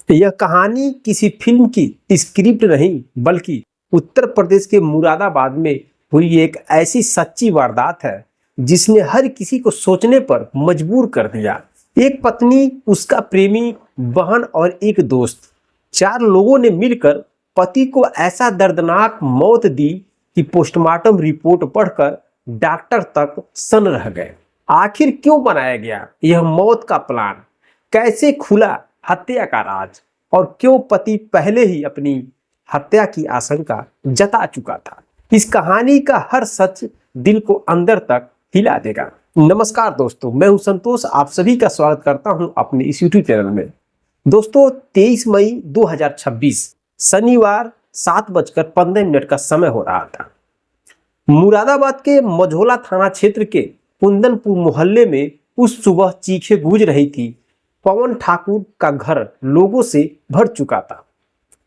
यह कहानी किसी फिल्म की स्क्रिप्ट नहीं बल्कि उत्तर प्रदेश के मुरादाबाद में हुई एक ऐसी सच्ची वारदात है जिसने हर किसी को सोचने पर मजबूर कर दिया। एक पत्नी, उसका प्रेमी, बहन और एक दोस्त, चार लोगों ने मिलकर पति को ऐसा दर्दनाक मौत दी कि पोस्टमार्टम रिपोर्ट पढ़कर डॉक्टर तक सन्न रह गए। आखिर क्यों बनाया गया यह मौत का प्लान? कैसे खुला हत्या का राज? और क्यों पति पहले ही अपनी हत्या की आशंका जता चुका था? इस कहानी का हर सच दिल को अंदर तक हिला देगा। नमस्कार दोस्तों, मैं हूं संतोष। आप सभी का स्वागत करता हूं अपने इस यूट्यूब चैनल में। दोस्तों, 23 मई 2026 शनिवार 7:15 का समय हो रहा था। मुरादाबाद के मझौला थाना क्षेत्र के कुंदनपुर मोहल्ले में उस सुबह चीखें गूंज रही थी। पवन ठाकुर का घर लोगों से भर चुका था।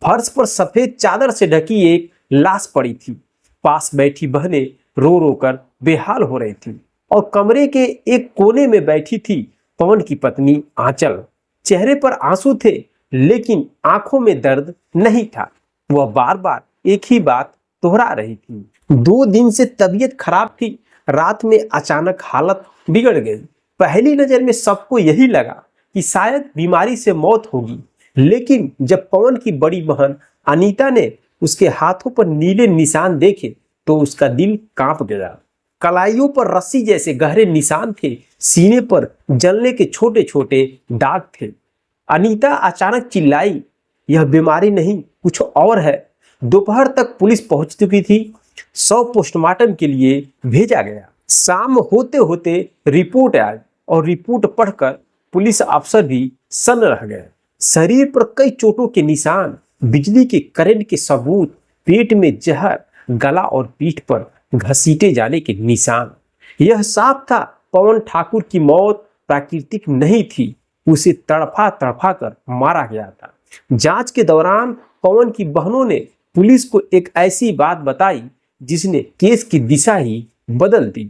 फर्श पर सफेद चादर से ढकी एक लाश पड़ी थी। पास बैठी बहनें रो रो कर बेहाल हो रही थी और कमरे के एक कोने में बैठी थी पवन की पत्नी आंचल। चेहरे पर आंसू थे लेकिन आंखों में दर्द नहीं था। वह बार बार एक ही बात दोहरा रही थी। 2 दिन से तबीयत खराब थी। रात में अचानक हालत बिगड़ गई। पहली नजर में सबको यही लगा कि शायद बीमारी से मौत होगी, लेकिन जब पवन की बड़ी बहन अनीता ने उसके हाथों पर नीले निशान देखे तो उसका दिल कांप गया। कलाइयों पर रस्सी जैसे गहरे निशान थे। सीने पर जलने के छोटे छोटे दाग थे। अनीता अचानक चिल्लाई, यह बीमारी नहीं, कुछ और है। दोपहर तक पुलिस पहुंच चुकी थी। 100 पोस्टमार्टम के लिए भेजा गया। शाम होते होते रिपोर्ट आई और रिपोर्ट पढ़कर पुलिस अफसर भी सन्न रह गए। शरीर पर कई चोटों के निशान, बिजली के करंट के सबूत, पेट में जहर, गला और पीठ पर घसीटे जाने के निशान। यह साफ था पवन ठाकुर की मौत प्राकृतिक नहीं थी, उसे तड़फा तड़फा कर मारा गया था। जांच के दौरान पवन की बहनों ने पुलिस को एक ऐसी बात बताई जिसने केस की दिशा ही बदल दी।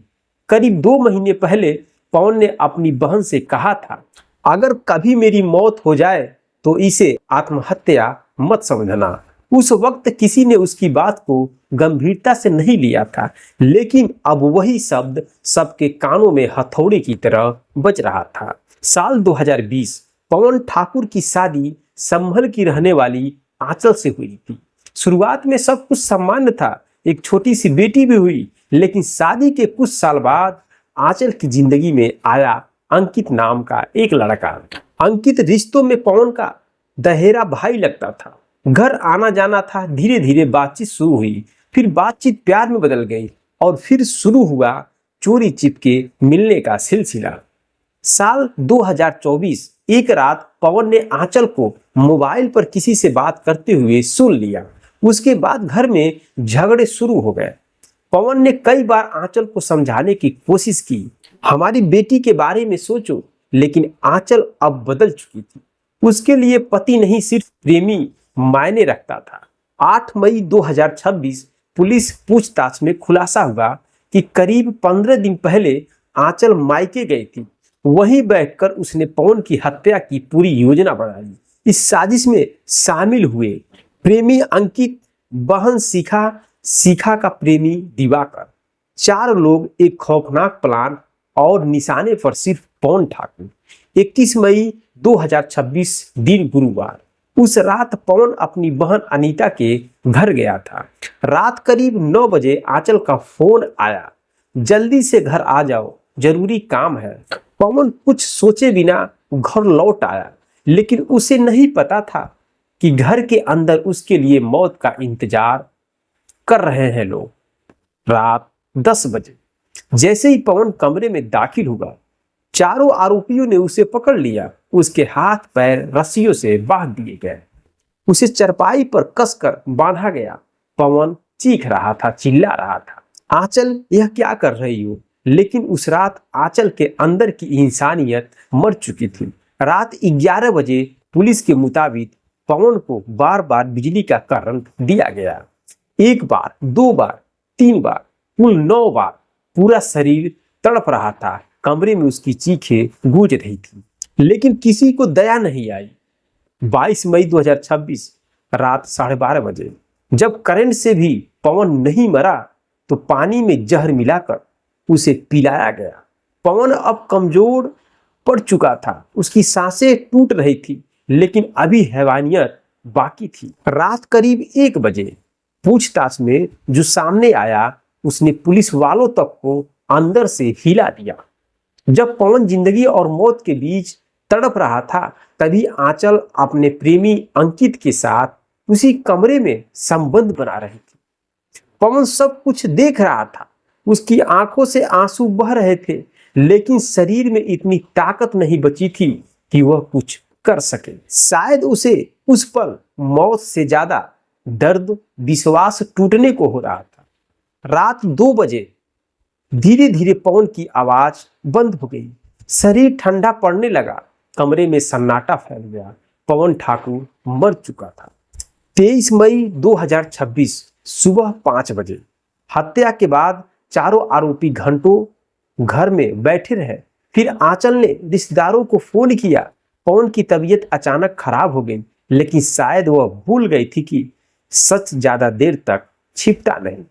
करीब 2 महीने पहले पवन ने अपनी बहन से कहा था, अगर कभी मेरी मौत हो जाए तो इसे आत्महत्या मत समझना। उस वक्त किसी ने उसकी बात को गंभीरता से नहीं लिया था, लेकिन अब वही शब्द सबके कानों में हथौड़े की तरह बज रहा था। साल 2020 पवन ठाकुर की शादी संभल की रहने वाली आंचल से हुई थी। शुरुआत में सब कुछ सामान्य था, एक छोटी सी बेटी भी हुई, लेकिन शादी के कुछ साल बाद आंचल की जिंदगी में आया अंकित नाम का एक लड़का। अंकित रिश्तों में पवन का दहेरा भाई लगता था। घर आना जाना था। धीरे धीरे बातचीत शुरू हुई, फिर बातचीत प्यार में बदल गई और फिर शुरू हुआ चोरी चिपके मिलने का सिलसिला। साल 2024 एक रात पवन ने आंचल को मोबाइल पर किसी से बात करते हुए सुन लिया। उसके बाद घर में झगड़े शुरू हो गए। पवन ने कई बार आंचल को समझाने की कोशिश की, हमारी बेटी के बारे में सोचो, लेकिन आंचल अब बदल चुकी थी। उसके लिए पति नहीं सिर्फ प्रेमी मायने रखता था। 8 मई 2026 पुलिस पूछताछ में खुलासा हुआ कि करीब 15 दिन पहले आंचल मायके गई थी। वहीं बैठकर उसने पवन की हत्या की पूरी योजना बनाई। इस साजिश में शामिल हुए प्रेमी अंकित, बहन शिखा का प्रेमी दिवाकर। 4 लोग, एक खौफनाक प्लान और निशाने पर सिर्फ पवन ठाकुर। 21 मई 2026 दिन गुरुवार। उस रात पवन अपनी बहन अनीता के घर गया था। रात करीब 9 बजे आंचल का फोन आया, जल्दी से घर आ जाओ, जरूरी काम है। पवन कुछ सोचे बिना घर लौट आया, लेकिन उसे नहीं पता था कि घर के अंदर उसके लिए मौत का इंतजार कर रहे हैं लोग। रात 10 बजे जैसे ही पवन कमरे में दाखिल हुआ, चारों आरोपियों ने उसे पकड़ लिया। उसके हाथ पैर रस्सियों से बांध दिए गए। उसे चरपाई पर कसकर बांधा गया। पवन चीख रहा था, चिल्ला रहा था, आंचल यह क्या कर रही हो? लेकिन उस रात आंचल के अंदर की इंसानियत मर चुकी थी। रात 11 बजे पुलिस के मुताबिक पवन को बार बार बिजली का करंट दिया गया। 1 बार, 2 बार, 3 बार, कुल 9 बार। पूरा शरीर तड़प रहा था। कमरे में उसकी चीखें गूंज रही थी, लेकिन किसी को दया नहीं आई। 22 मई 2026 रात 12:30 बजे जब करंट से भी पवन नहीं मरा तो पानी में जहर मिलाकर उसे पिलाया गया। पवन अब कमजोर पड़ चुका था, उसकी सांसें टूट रही थी, लेकिन अभी हैवानियत बाकी थी। रात करीब 1 बजे पूछताछ में जो सामने आया उसने पुलिस वालों तक को अंदर से हिला दिया। जब पवन जिंदगी और मौत के बीच तड़प रहा था तभी आंचल अपने प्रेमी अंकित के साथ उसी कमरे में संबंध बना रही थी। पवन सब कुछ देख रहा था, उसकी आंखों से आंसू बह रहे थे, लेकिन शरीर में इतनी ताकत नहीं बची थी कि वह कुछ कर सके। शायद उसे उस पल मौत से ज्यादा दर्द विश्वास टूटने को हो रहा था। रात 2 बजे धीरे धीरे पवन की आवाज बंद हो गई, शरीर ठंडा पड़ने लगा, कमरे में सन्नाटा फैल गया। पवन ठाकुर मर चुका था। 23 मई 2026 सुबह 5 बजे हत्या के बाद चारों आरोपी घंटों घर में बैठे रहे। फिर आंचल ने रिश्तेदारों को फोन किया। पवन की तबीयत अचानक खराब हो गई, लेकिन शायद वह भूल गई थी कि सच ज्यादा देर तक छिपता नहीं।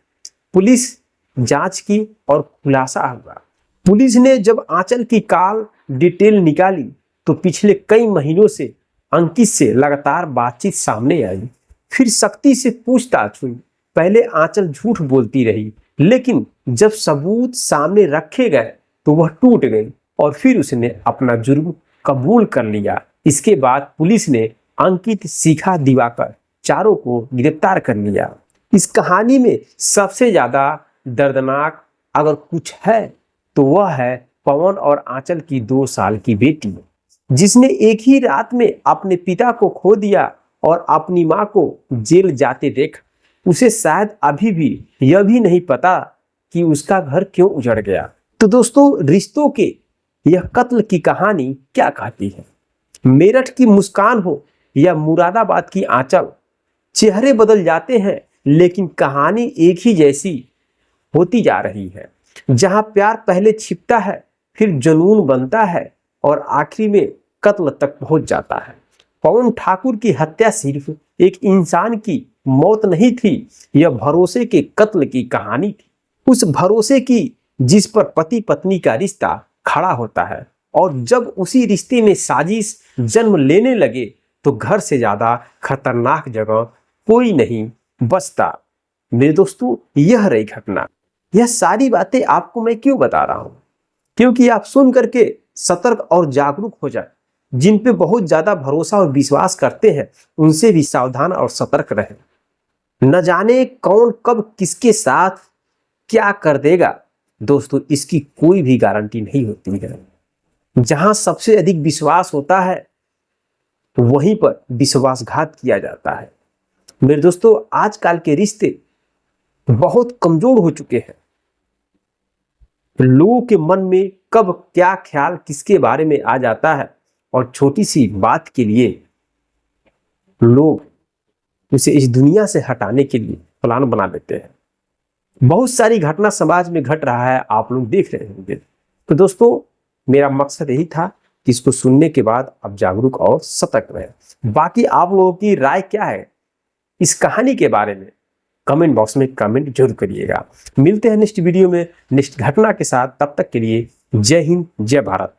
पुलिस जांच की और खुलासा हुआ। पुलिस ने जब आंचल की कॉल डिटेल निकाली तो पिछले कई महीनों से अंकित से लगातार बातचीत सामने आई। फिर सख्ती से पूछताछ हुई। पहले आंचल झूठ बोलती रही, लेकिन जब सबूत सामने रखे गए तो वह टूट गई और फिर उसने अपना जुर्म कबूल कर लिया। इसके बाद पुलिस ने अंकित, शिखा, दिवाकर चारों को गिरफ्तार कर लिया। इस कहानी में सबसे ज्यादा दर्दनाक अगर कुछ है तो वह है पवन और आंचल की 2 साल की बेटी, जिसने एक ही रात में अपने पिता को खो दिया और अपनी मां को जेल जाते देखा। उसे शायद अभी भी यह भी नहीं पता कि उसका घर क्यों उजड़ गया। तो दोस्तों, रिश्तों के यह कत्ल की कहानी क्या कहती है? मेरठ की मुस्कान हो या मुरादाबाद की आंचल, चेहरे बदल जाते हैं लेकिन कहानी एक ही जैसी होती जा रही है। जहां प्यार पहले छिपता है, फिर जुनून बनता है और आखिरी में कत्ल तक पहुंच जाता है। पवन ठाकुर की हत्या सिर्फ एक इंसान की मौत नहीं थी, यह भरोसे के कत्ल की कहानी थी। उस भरोसे की जिस पर पति पत्नी का रिश्ता खड़ा होता है, और जब उसी रिश्ते में साजिश जन्म लेने लगे तो घर से ज्यादा खतरनाक जगह कोई नहीं बचता। मेरे दोस्तों, यह रही घटना। यह सारी बातें आपको मैं क्यों बता रहा हूं? क्योंकि आप सुन करके सतर्क और जागरूक हो जाए। जिन पे बहुत ज्यादा भरोसा और विश्वास करते हैं उनसे भी सावधान और सतर्क रहें। न जाने कौन कब किसके साथ क्या कर देगा। दोस्तों, इसकी कोई भी गारंटी नहीं होती है। जहां सबसे अधिक विश्वास होता है वहीं पर विश्वासघात किया जाता है। मेरे दोस्तों, आजकल के रिश्ते बहुत कमजोर हो चुके हैं। लोगों के मन में कब क्या ख्याल किसके बारे में आ जाता है और छोटी सी बात के लिए लोग उसे इस दुनिया से हटाने के लिए प्लान बना देते हैं। बहुत सारी घटना समाज में घट रहा है, आप लोग देख रहे होंगे। तो दोस्तों, मेरा मकसद यही था कि इसको सुनने के बाद आप जागरूक और सतर्क रहें। बाकी आप लोगों की राय क्या है इस कहानी के बारे में, कमेंट बॉक्स में कमेंट जरूर करिएगा। मिलते हैं नेक्स्ट वीडियो में नेक्स्ट घटना के साथ। तब तक के लिए जय हिंद, जय भारत।